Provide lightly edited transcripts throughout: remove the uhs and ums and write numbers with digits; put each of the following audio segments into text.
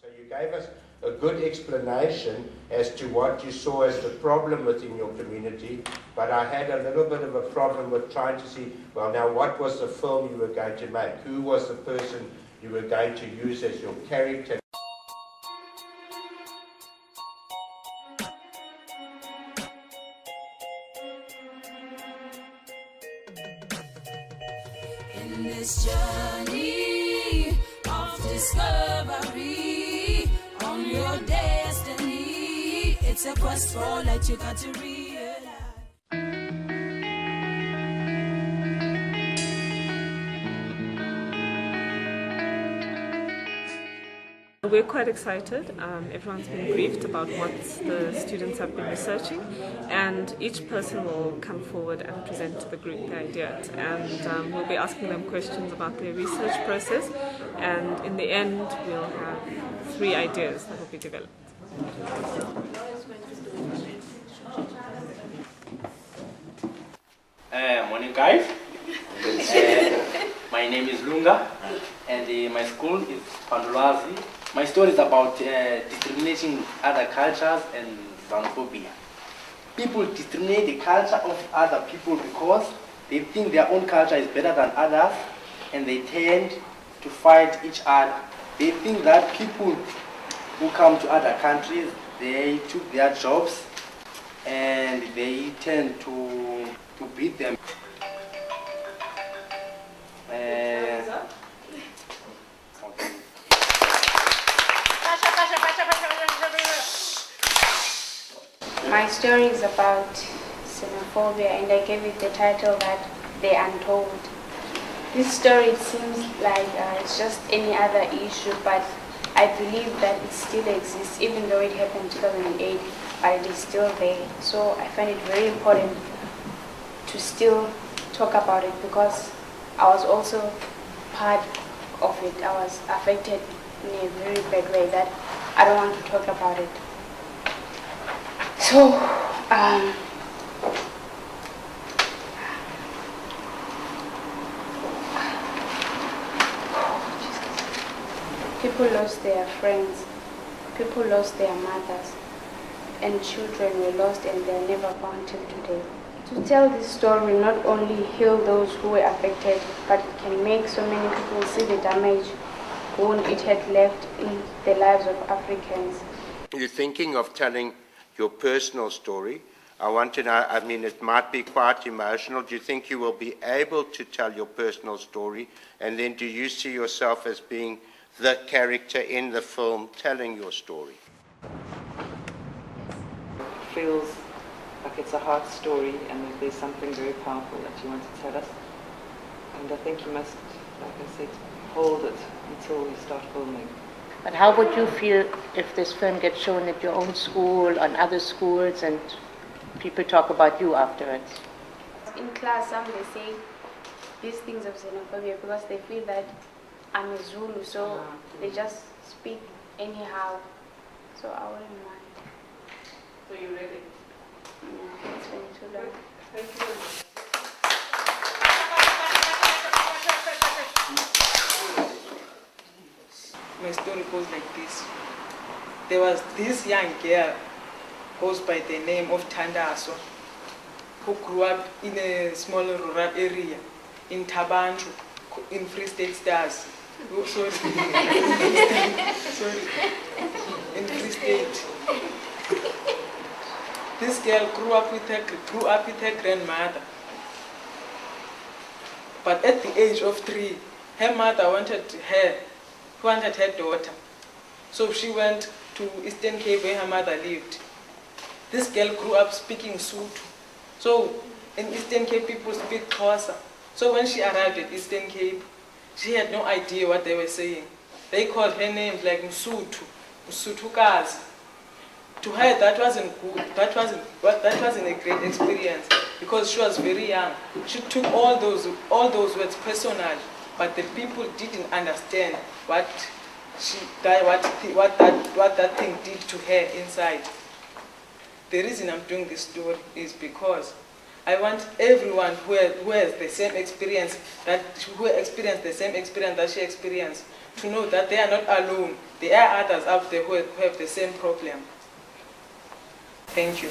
So you gave us a good explanation as to what you saw as the problem within your community, but I had a little bit of a problem with trying to see, well, now what was the film you were going to make? Who was the person you were going to use as your character? In this journey of discovery on your destiny, it's a quest for light you got to realize. We're quite excited. Everyone's been briefed about what the students have been researching, and each person will come forward and present to the group their ideas. And we'll be asking them questions about their research process, and in the end we'll have 3 ideas that will be developed. Morning guys. My name is Lunga, and my school is Pandulazi. My story is about discriminating other cultures and xenophobia. People discriminate the culture of other people because they think their own culture is better than others, and they tend to fight each other. They think that people who come to other countries, they took their jobs and they tend to beat them. My story is about xenophobia, and I gave it the title that The Untold. This story, it seems like it's just any other issue, but I believe that it still exists, even though it happened in 2008, but it is still there. So I find it very important to still talk about it, because I was also part of it. I was affected in a very bad way that I don't want to talk about it. So, people lost their friends, people lost their mothers, and children were lost and they are never found till today. To tell this story not only heal those who were affected, but it can make so many people see the damage wound it had left in the lives of Africans. You're thinking of telling your personal story. I want to know, I mean, it might be quite emotional. Do you think you will be able to tell your personal story? And then do you see yourself as being the character in the film telling your story? It feels like it's a heart story, and that there's something very powerful that you want to tell us. And I think you must, like I said, hold it until you start filming. But how would you feel if this film gets shown at your own school, on other schools, and people talk about you afterwards? In class, some they say these things of xenophobia because they feel that I'm a Zulu, so they just speak anyhow. So I wouldn't mind. So you ready? Yeah, it's been too long. Thank you very much. My story goes like this. There was this young girl goes by the name of Tandaswa, who grew up in a small rural area in Tabanchu, in Free State Stars. Oh, sorry. Sorry. In Free State. This girl grew up with her grandmother. But at the age of 3, her mother wanted her daughter. So she went to Eastern Cape where her mother lived. This girl grew up speaking Sotho. So in Eastern Cape people speak Xhosa. So when she arrived at Eastern Cape, she had no idea what they were saying. They called her names like Msuthu, Msuthukazi. To her that wasn't good. That wasn't a great experience because she was very young. She took all those words personally. But the people didn't understand what that thing did to her inside. The reason I'm doing this story is because I want everyone who has the same experience that she experienced, to to know that they are not alone. There are others out there who have the same problem. Thank you.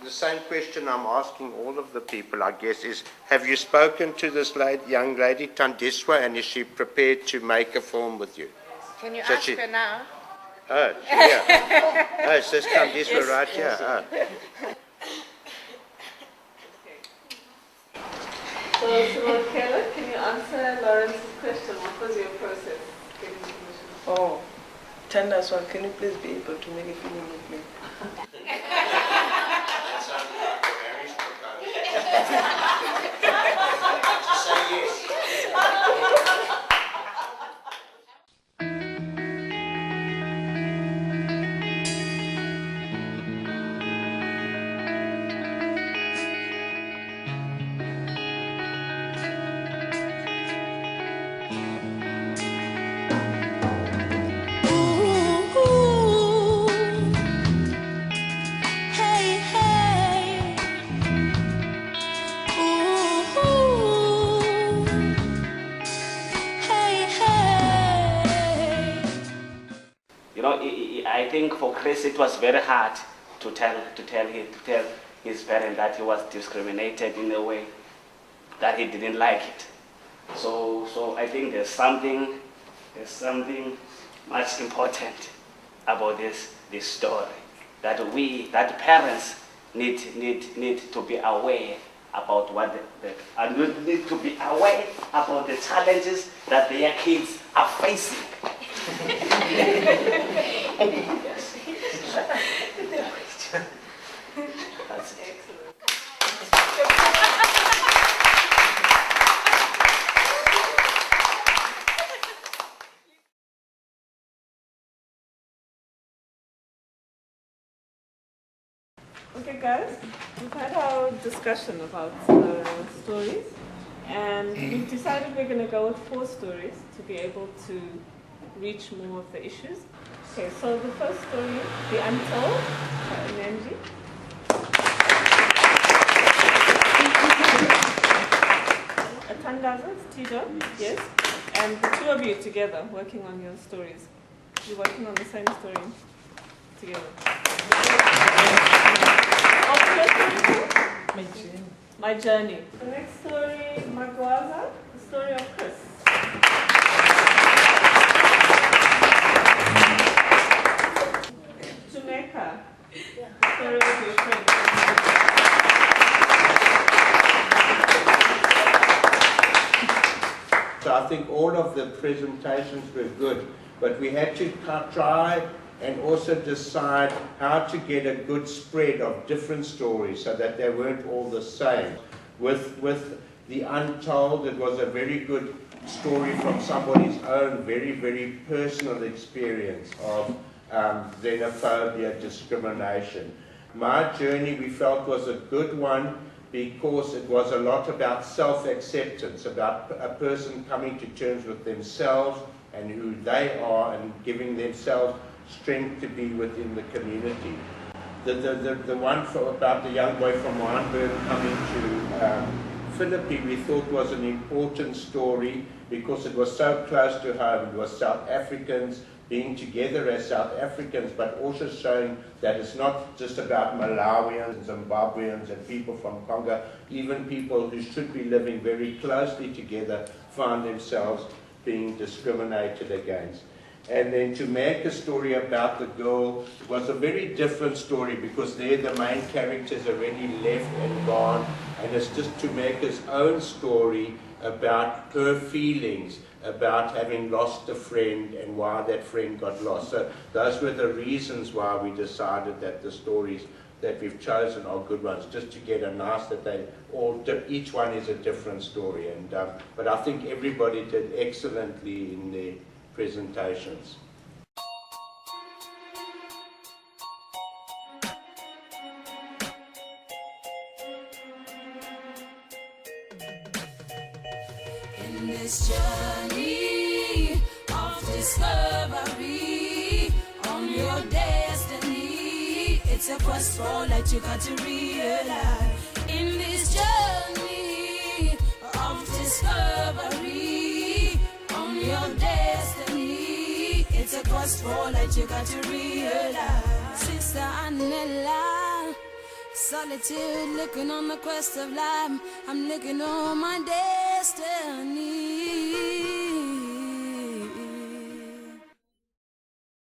The same question I'm asking all of the people, I guess, is have you spoken to this young lady, Tandiswa, and is she prepared to make a film with you? Can you So ask she- her now? Oh, yeah. Oh, it's this Tandiswa right here. Oh. So, Kayla, can you answer Lawrence's question? What was your process getting permission? Oh, Tandaswa, can you please be able to make a film with me? That sounded like a marriage proposal. Just say yes. Ooh, hey, hey. Ooh, hey, hey. You know, I think for Chris it was very hard to tell his parents that he was discriminated in a way that he didn't like it. So I think there's something much important about this story that parents need to be aware about and need to be aware about the challenges that their kids are facing. Yes. That's it. Okay, guys, we've had our discussion about the stories, and we've decided we're going to go with 4 stories to be able to reach more of the issues. Okay, so the first story, The Untold, by Ananji. Atandaza, Tido, yes, and the 2 of you together working on your stories. You're working on the same story together. My journey. The next story, Magwaza, the story of Chris. Jamaica, the story of your friend. So I think all of the presentations were good, but we had to try and also decide how to get a good spread of different stories so that they weren't all the same. With The Untold, it was a very good story from somebody's own very, very personal experience of xenophobia, discrimination. My journey, we felt, was a good one because it was a lot about self-acceptance, about a person coming to terms with themselves and who they are and giving themselves strength to be within the community. The one about the young boy from Wynberg coming to Philippi, we thought was an important story because it was so close to home. It was South Africans being together as South Africans, but also showing that it's not just about Malawians, Zimbabweans, and people from Congo. Even people who should be living very closely together find themselves being discriminated against. And then to make a story about the girl was a very different story because there the main character's already left and gone, and it's just to make his own story about her feelings, about having lost a friend and why that friend got lost. So those were the reasons why we decided that the stories that we've chosen are good ones, just to get a nice, that they all, each one is a different story. And but I think everybody did excellently in their presentations. In this journey of discovery on your destiny, it's a quest for light you got to realize. In this journey quest for light, you got to realize. Sister Annella, solitude, looking on the quest of life. I'm looking all my day.